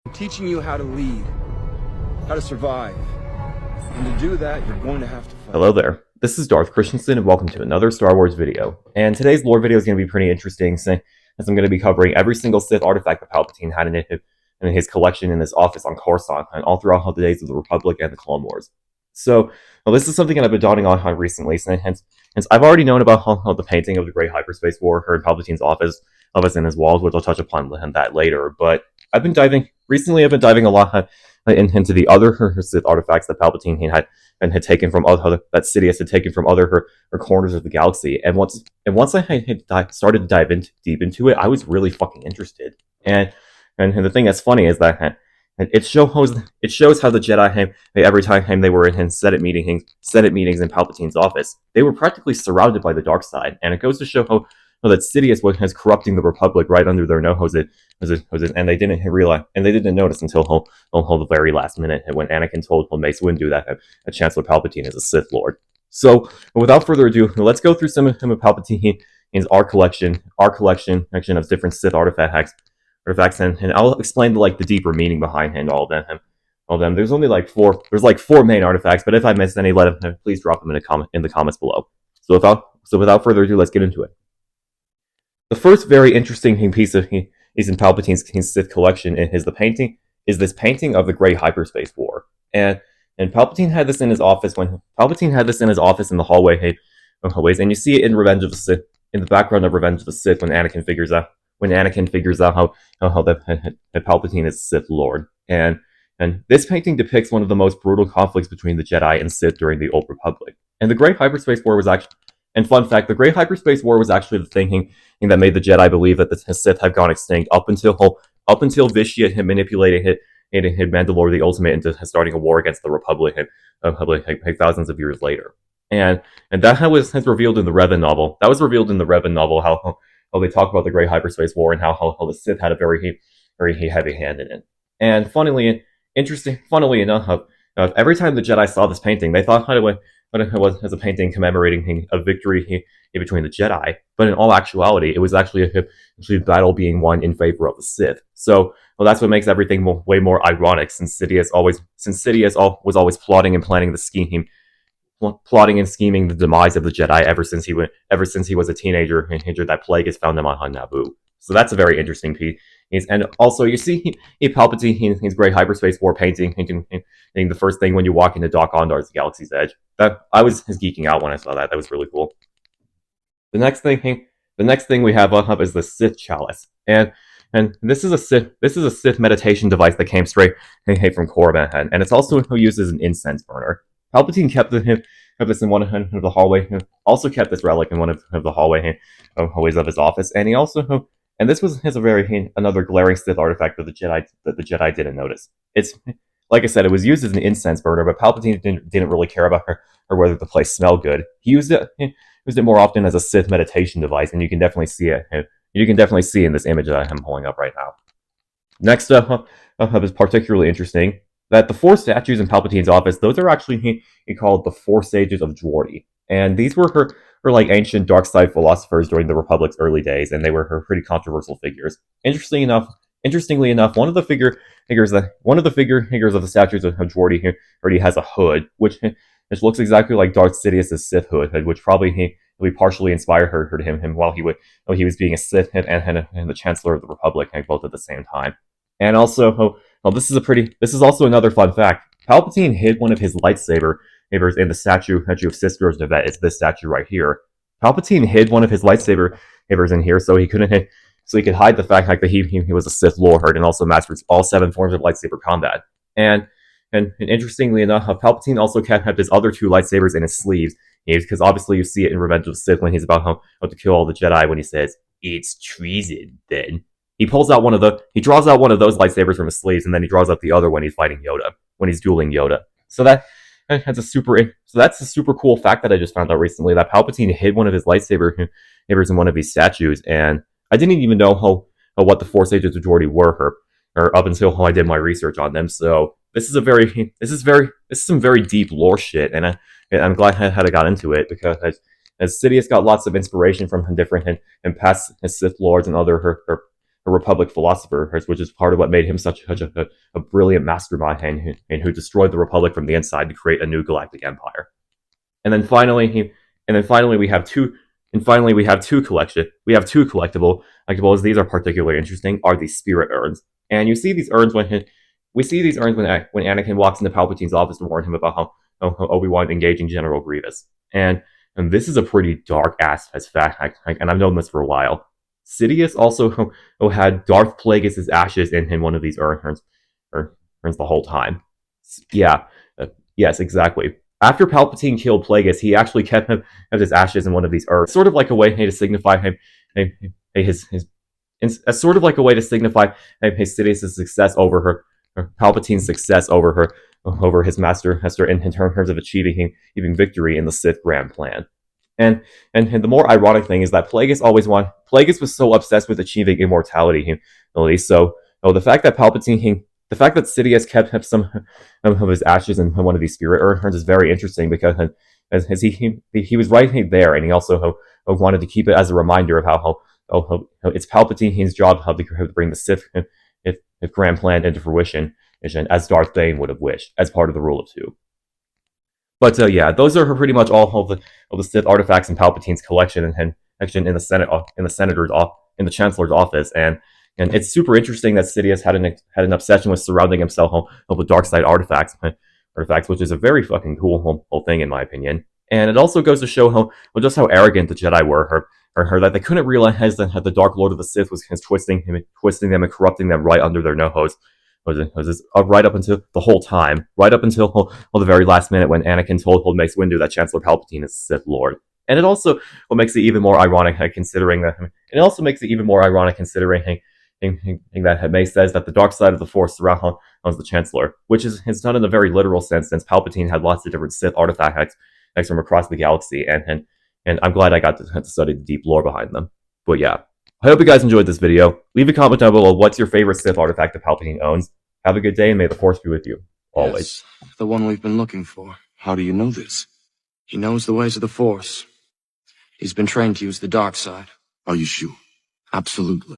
I'm teaching you how to lead, how to survive. And to do that, you're going to have to fight. Hello there, this is Darth Christensen and welcome to another Star Wars video. And today's lore video is going to be pretty interesting as I'm going to be covering every single Sith artifact that Palpatine had in his collection in his office on Coruscant and all throughout the days of the Republic and the Clone Wars. So, this is something that I've been dawning on recently, since I've already known about the painting of the Great Hyperspace War in Palpatine's office in his walls, which I'll touch upon that later. But I've been diving a lot into the other Sith artifacts that Palpatine had taken from that Sidious had taken from other corners of the galaxy. And once I had started to dive deep into it, I was really fucking interested. And the thing that's funny is that it shows how the Jedi, every time they were in Senate meetings in Palpatine's office, they were practically surrounded by the dark side. And it goes to show how that Sidious was corrupting the Republic right under their noses, and they didn't realize, and they didn't notice until the very last minute when Anakin told Mace Windu that Chancellor Palpatine is a Sith Lord. So, without further ado, let's go through some of Palpatine's our collection of different Sith artifacts, and I'll explain the deeper meaning behind all of them. There's only there's four main artifacts, but if I missed any, please drop them in the comments below. So without further ado, let's get into it. The first very interesting piece is in Palpatine's Sith collection is this painting of the Great Hyperspace War. And Palpatine had this in his office in the hallways, and you see it in Revenge of the Sith, in the background of Revenge of the Sith, when Anakin figures out that Palpatine is Sith Lord. And this painting depicts one of the most brutal conflicts between the Jedi and Sith during the Old Republic. And the Great Hyperspace War was actually, and fun fact, the Great Hyperspace War was actually the thing that made the Jedi believe that the Sith had gone extinct up until Vitiate had manipulated Mandalore the Ultimate into starting a war against the Republic thousands of years later. And that was revealed in the Revan novel. That was revealed in the Revan novel how they talk about the Great Hyperspace War and how the Sith had a very heavy hand in it. And funnily enough, every time the Jedi saw this painting, they thought it was as a painting commemorating a victory between the Jedi, but in all actuality, it was actually a battle being won in favor of the Sith. So, that's what makes everything way more ironic, since Sidious was always plotting and planning the scheme, plotting and scheming the demise of the Jedi ever since he was a teenager that Plagueis found him on Naboo. So that's a very interesting piece. And also, you see Palpatine's Great Hyperspace War painting the first thing when you walk into Doc Ondar's Galaxy's Edge. I was geeking out when I saw that. That was really cool. The next thing we have up is the Sith chalice, and this is a Sith meditation device that came straight from Coruscant, and it's also used as an incense burner. Palpatine kept this in one of the hallway. Also kept this relic in one of the hallways of his office, and he also. And this was another glaring Sith artifact that the Jedi didn't notice. It's, like I said, it was used as an incense burner, but Palpatine didn't really care about or whether the place smelled good. He used it more often as a Sith meditation device, and you can definitely see it. You can definitely see in this image that I'm pulling up right now. Next up is particularly interesting that the four statues in Palpatine's office, those are actually called the Four Sages of Dwartii, and these were her ancient dark side philosophers during the Republic's early days, and they were her pretty controversial figures. Interestingly enough, one of the figures of the statues of Dwartii here already has a hood, which looks exactly like Darth Sidious' Sith hood, which probably partially inspired him while he was being a Sith and the Chancellor of the Republic, both at the same time. And also, this is also another fun fact. Palpatine hid one of his lightsabers in the statue of Sister's Nevet. It's this statue right here. Palpatine hid one of his lightsabers in here so he could hide the fact that he was a Sith Lord and also mastered all 7 forms of lightsaber combat. And interestingly enough, Palpatine also kept his other 2 lightsabers in his sleeves, because obviously you see it in Revenge of the Sith when he's about to kill all the Jedi, when he says, "It's treason." Then he draws out one of those lightsabers from his sleeves, and then he draws out the other when he's fighting Yoda, when he's dueling Yoda. So that's a super cool fact that I just found out recently, that Palpatine hid one of his lightsabers in one of these statues, and I didn't even know what the Four Sages of Dwartii were, or up until I did my research on them. So this is some very deep lore shit, and I'm glad I got into it, because as Sidious got lots of inspiration from different and past Sith Lords and other Republic philosopher, which is part of what made him such a brilliant mastermind and who destroyed the Republic from the inside to create a new galactic empire. And then finally we have two collectibles. These are particularly interesting. Are these spirit urns, and you see these urns when Anakin walks into Palpatine's office to warn him about how Obi-Wan engaging General Grievous. And this is a pretty dark ass fact, and I've known this for a while. Sidious also had Darth Plagueis' ashes in one of these urns the whole time. Yeah, yes, exactly. After Palpatine killed Plagueis, he actually kept his ashes in one of these urns, sort of like a way to signify his Sidious' success over Palpatine's success over his master in terms of achieving victory in the Sith Grand Plan. And the more ironic thing is that Plagueis was so obsessed with achieving immortality, so the fact that Sidious kept some of his ashes in one of these spirit urns is very interesting, because as he was right there, and he also wanted to keep it as a reminder of how it's Palpatine's job to bring the Sith Grand Plan into fruition, as Darth Bane would have wished, as part of the Rule of Two. But yeah, those are pretty much all of the Sith artifacts in Palpatine's collection and in the Chancellor's office, and it's super interesting that Sidious had an obsession with surrounding himself with dark side artifacts, which is a very fucking cool whole thing in my opinion. And it also goes to show just how arrogant the Jedi were, that they couldn't realize that the Dark Lord of the Sith was twisting them and corrupting them right under their nose. Right up until the whole time, right up until the very last minute when Anakin told Mace Windu that Chancellor Palpatine is Sith Lord. And it also makes it even more ironic considering that Mace says that the dark side of the Force surrounds the Chancellor, which is done in a very literal sense, since Palpatine had lots of different Sith artifacts from across the galaxy, and I'm glad I got to study the deep lore behind them. But yeah, I hope you guys enjoyed this video. Leave a comment down below what's your favorite Sith artifact that Palpatine owns. Have a good day, and may the Force be with you, always. Yes, the one we've been looking for. How do you know this? He knows the ways of the Force. He's been trained to use the dark side. Are you sure? Absolutely.